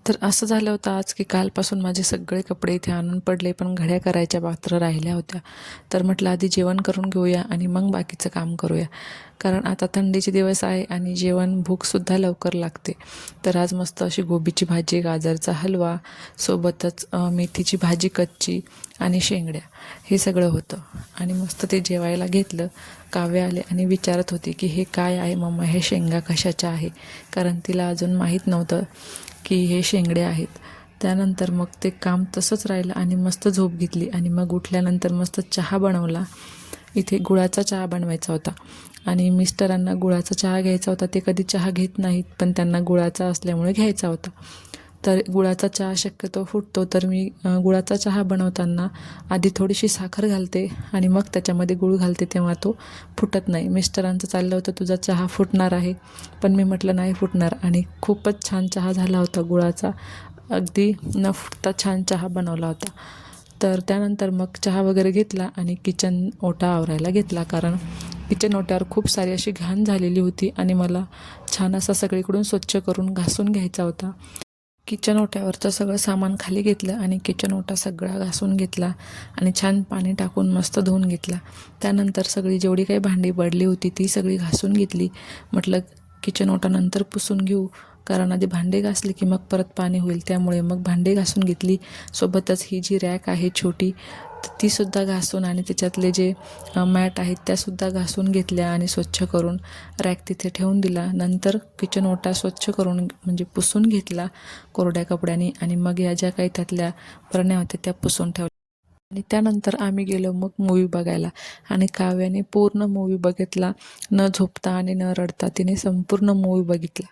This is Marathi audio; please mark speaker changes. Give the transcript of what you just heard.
Speaker 1: तर असं झालं होतं आज की कालपासून माझे सगळे कपडे इथे आणून पडले, पण घड्या करायच्या मात्र राहिल्या होत्या. तर म्हटलं आधी जेवण करून घेऊया आणि मग बाकीचं काम करूया, कारण आता थंडीचे दिवस आहे आणि जेवण भूकसुद्धा लवकर लागते. तर आज मस्त अशी गोबीची भाजी, गाजरचा हलवा, सोबतच मेथीची भाजी कच्ची आणि शेंगड्या, हे सगळं होतं. आणि मस्त ते जेवायला घेतलं. काव्य आले आणि विचारत होती की हे काय आहे मम्मा, हे शेंगा कशाच्या आहे, कारण तिला अजून माहीत नव्हतं की हे शेंगडे आहेत. त्यानंतर मग ते काम तसंच राहिलं आणि मस्त झोप घेतली. आणि मग उठल्यानंतर मस्त चहा बनवला. इथे गुळाचा चहा बनवायचा होता आणि मिस्टरांना गुळाचा चहा घ्यायचा होता. ते कधी चहा घेत नाहीत, पण त्यांना गुळाचा असल्यामुळे घ्यायचा होता. तर गुळाचा चहा शक्यतो फुटतो, तर मी गुळाचा चहा बनवताना आधी थोडीशी साखर घालते आणि मग त्याच्यामध्ये गूळ घालते, तेव्हा तो फुटत नाही. मिस्टरांचं चाललं होतं तुझा चहा फुटणार आहे, पण मी म्हटलं नाही फुटणार. आणि खूपच छान चहा झाला होता गुळाचा, अगदी न फुटता छान चहा बनवला होता. तर त्यानंतर मग चहा वगैरे घेतला आणि किचन ओटा आवरायला घेतला, कारण किचन ओट्यावर खूप सारी अशी घाण झालेली होती आणि मला छान असा सगळीकडून स्वच्छ करून घासून घ्यायचा होता. किचन ओट्यावरचं सगळं सामान खाली घेतलं आणि किचन ओटा सगळा घासून घेतला आणि छान पाणी टाकून मस्त धुवून घेतला. त्यानंतर सगळी जेवढी काही भांडी पडली होती ती सगळी घासून घेतली. म्हटलं किचन ओटा नंतर पुसून घेऊ, कारण आधी भांडे घासले की मग परत पाणी होईल, त्यामुळे मग भांडे घासून घेतली. सोबतच ही जी रॅक आहे छोटी, तीसुद्धा घासून आणि त्याच्यातले जे मॅट आहेत त्यासुद्धा घासून घेतल्या आणि स्वच्छ करून रॅक तिथे ठेवून दिला. नंतर किचन ओटा स्वच्छ करून म्हणजे पुसून घेतला कोरड्या कपड्याने आणि मग या ज्या काही त्यातल्या बरण्या होत्या त्या पुसून ठेवल्या. आणि त्यानंतर आम्ही गेलो मग मूवी बघायला आणि काव्याने पूर्ण मूवी बघितला, न झोपता आणि न रडता तिने संपूर्ण मूवी बघितला.